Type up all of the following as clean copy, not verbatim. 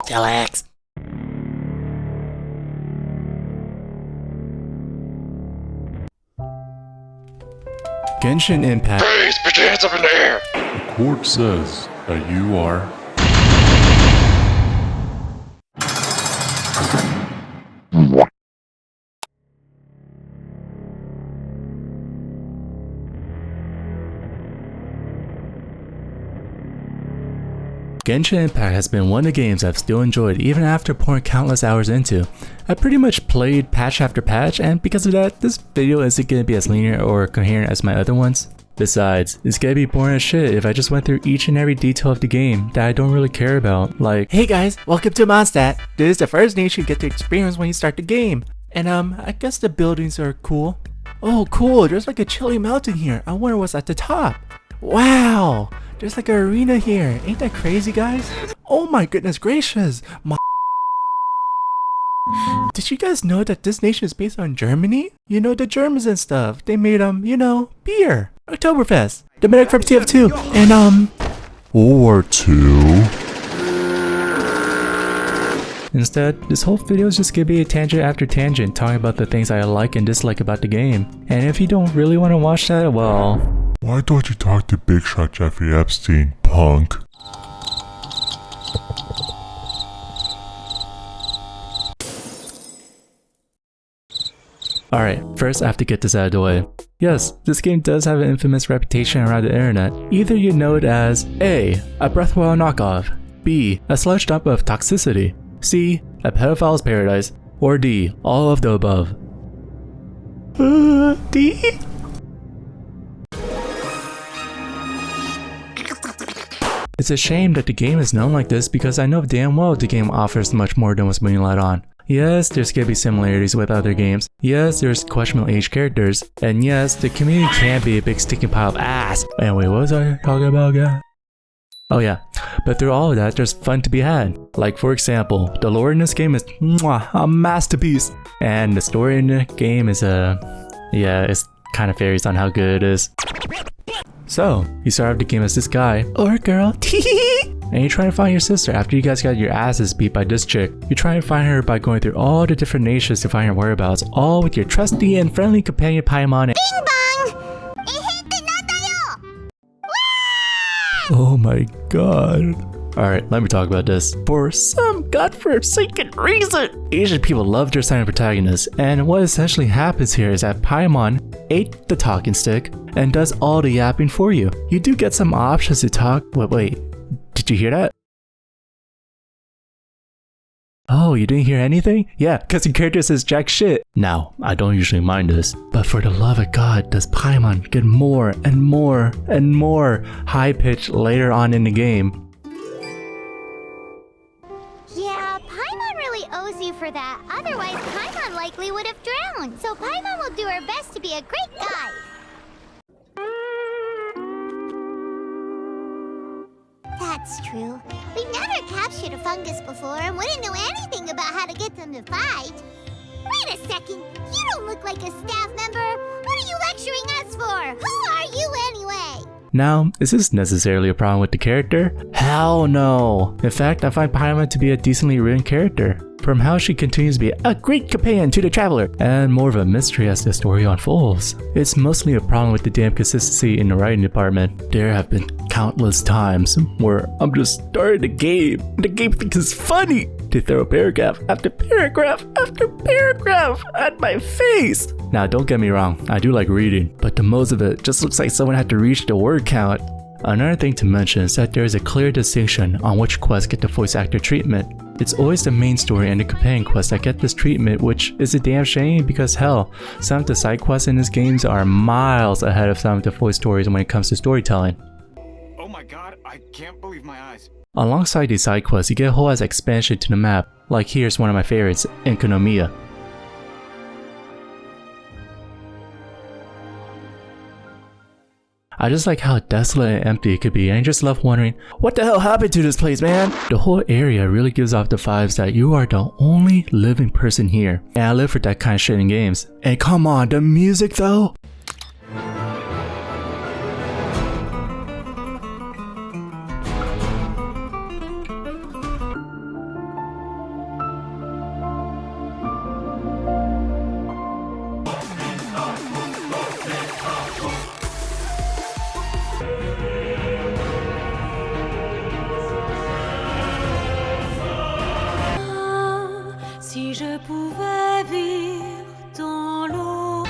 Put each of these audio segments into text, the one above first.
Chillax. Genshin Impact. Praise put your hands up in the air! The court says that you are... Genshin Impact has been one of the games I've still enjoyed even after pouring countless hours into. I pretty much played patch after patch, and because of that, this video isn't going to be as linear or coherent as my other ones. Besides, it's gonna be boring as shit if I just went through each and every detail of the game that I don't really care about, like, hey guys, welcome to Mondstadt. This is the first niche you get to experience when you start the game. And I guess the buildings are cool. Oh cool, there's like a chilly mountain here. I wonder what's at the top. Wow, there's like an arena here. Ain't that crazy, guys? Oh my goodness gracious. Did you guys know that this nation is based on Germany? You know, the Germans and stuff. They made you know, beer. Oktoberfest. The medic from TF2. And World War II? instead, this whole video is just gonna be a tangent after tangent talking about the things I like and dislike about the game. And if you don't really want to watch that, well... Why don't you talk to Big Shot Jeffrey Epstein, punk? Alright, first I have to get this out of the way. Yes, this game does have an infamous reputation around the internet. Either you know it as A. A Breath of the Wild knockoff, B. A sludge dump of toxicity, C. A pedophile's paradise, or D. All of the above. D? It's a shame that the game is known like this because I know damn well the game offers much more than what's being let on. Yes, there's gonna be similarities with other games. Yes, there's questionable age characters. And yes, the community can be a big stinking pile of ass. Anyway, what was I talking about again? Oh yeah, but through all of that, there's fun to be had. Like for example, the lore in this game is a masterpiece. And the story in the game is yeah, it's kind of varies on how good it is. So, you start off the game as this guy, or girl, and you try to find your sister after you guys got your asses beat by this chick. You try to find her by going through all the different nations to find her whereabouts, all with your trusty and friendly companion Paimon. Bing bong! Oh my god. Alright, let me talk about this. For some godforsaken reason, Asian people love their silent protagonists, and what essentially happens here is that Paimon ate the talking stick and does all the yapping for you. You do get some options to talk. Wait, did you hear that? Oh, you didn't hear anything? Yeah, cause your character says jack shit. Now, I don't usually mind this, but for the love of God, does Paimon get more and more and more high-pitched later on in the game. Yeah, Paimon really owes you for that. Otherwise, Paimon likely would have drowned. So Paimon will do her best to be a great guide. That's true. We've never captured a fungus before and wouldn't know anything about how to get them to fight. Wait a second. You don't look like a staff member. What are you lecturing us for? Who are you anyway? Now, is this necessarily a problem with the character? Hell no! In fact, I find Paimon to be a decently written character. From how she continues to be a great companion to the traveler, and more of a mystery as the story unfolds. It's mostly a problem with the damn consistency in the writing department. There have been countless times where I'm just starting the game, and the game thinks it's funny to throw paragraph after paragraph after paragraph at my face. Now don't get me wrong, I do like reading, but the most of it just looks like someone had to reach the word count. Another thing to mention is that there is a clear distinction on which quests get the voice actor treatment. It's always the main story and the companion quests that get this treatment, which is a damn shame because hell, some of the side quests in this game are miles ahead of some of the voice stories when it comes to storytelling. Oh my god, I can't believe my eyes. Alongside these side quests, you get a whole ass expansion to the map, like here's one of my favorites, Omnia. I just like how desolate and empty it could be, and I just love wondering, what the hell happened to this place, man? The whole area really gives off the vibes that you are the only living person here, and I live for that kind of shit in games. And come on, the music though? Je pouvais vivre dans l'eau.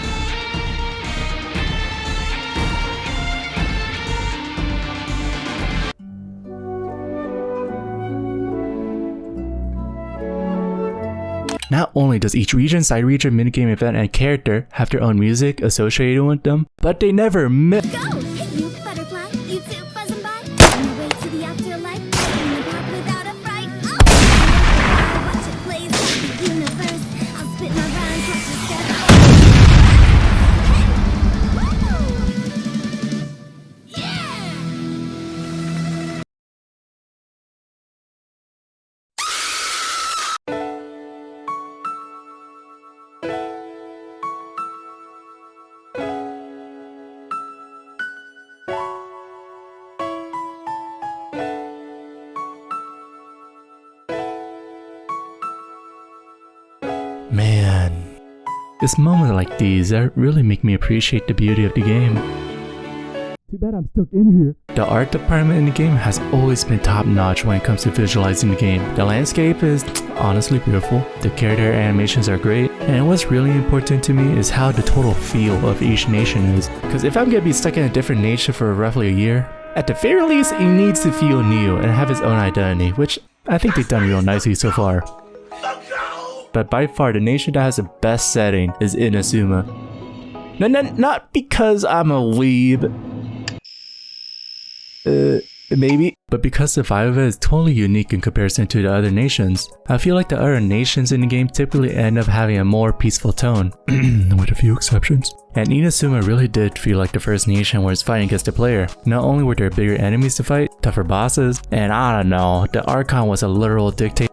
Not only does each region, side region, minigame, event, and character have their own music associated with them, but they never miss. Go! Hey, you butterfly, you too buzzing by. On your way to the afterlife, in the park without a fright. Oh! Watch it blaze like the universe. I'll spit my rhymes, watch it step. Hey! Woo! Yeah! Man, it's moments like these that really make me appreciate the beauty of the game. Too bad I'm stuck in here. The art department in the game has always been top notch when it comes to visualizing the game. The landscape is honestly beautiful, the character animations are great, and what's really important to me is how the total feel of each nation is. Because if I'm gonna be stuck in a different nation for roughly a year, at the very least it needs to feel new and have its own identity, which I think they've done real nicely so far. But by far the nation that has the best setting is Inazuma. Not because I'm a weeb. Maybe. But because the vibe of it is totally unique in comparison to the other nations. I feel like the other nations in the game typically end up having a more peaceful tone, with a few exceptions. And Inazuma really did feel like the first nation where it's fighting against the player. Not only were there bigger enemies to fight, tougher bosses, and I don't know, the Archon was a literal dictator.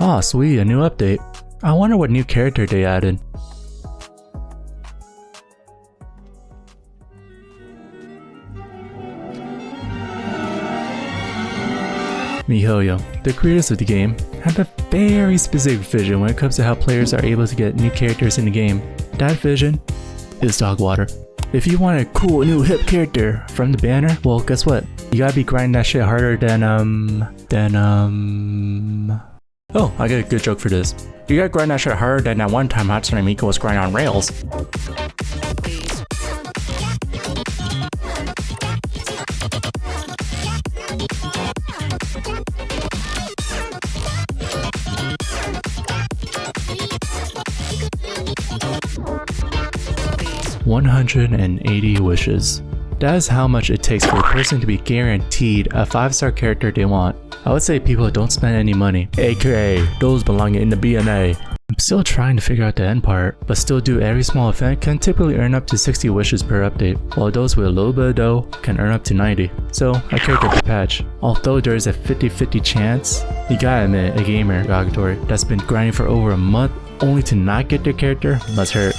Oh sweet, a new update. I wonder what new character they added. MiHoYo, the creators of the game, have a very specific vision when it comes to how players are able to get new characters in the game. That vision is dog water. If you want a cool new hip character from the banner, well guess what? You gotta be grinding that shit harder than Oh, I got a good joke for this. You gotta grind that shit harder than that one time Hatsune Miku was grinding on rails. 180 wishes. That is how much it takes for a person to be guaranteed a 5-star character they want. I would say people don't spend any money, aka those belonging in the BNA. I'm still trying to figure out the end part, but still do every small event can typically earn up to 60 wishes per update, while those with a little bit of dough can earn up to 90. So a character per patch. Although there is a 50-50 chance, you gotta admit a gamer derogatory that's been grinding for over a month only to not get their character must hurt.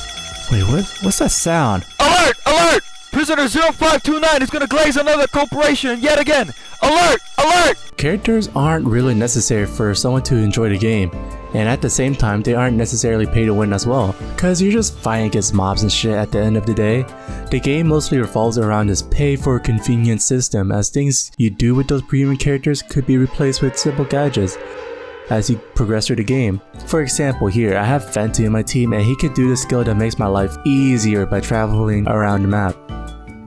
Wait, what's that sound? Alert! Alert! Prisoner 0529 is gonna glaze another corporation yet again! Alert! Alert! Characters aren't really necessary for someone to enjoy the game, and at the same time they aren't necessarily pay to win as well, cause you're just fighting against mobs and shit at the end of the day. The game mostly revolves around this pay for convenience system, as things you do with those premium characters could be replaced with simple gadgets as you progress through the game. For example, here I have Fenty in my team and he could do the skill that makes my life easier by traveling around the map.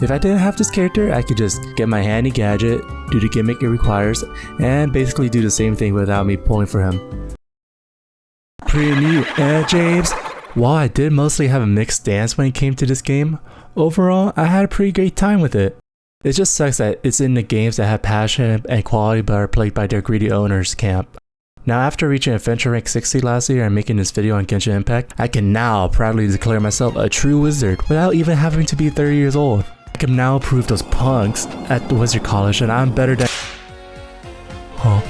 If I didn't have this character, I could just get my handy gadget, do the gimmick it requires, and basically do the same thing without me pulling for him. Pretty neat, James? While I did mostly have a mixed stance when it came to this game, overall I had a pretty great time with it. It just sucks that it's in the games that have passion and quality but are played by their greedy owners camp. Now after reaching Adventure Rank 60 last year and making this video on Genshin Impact, I can now proudly declare myself a true wizard without even having to be 30 years old. I can now prove those punks at the wizard college that I'm better than— Huh?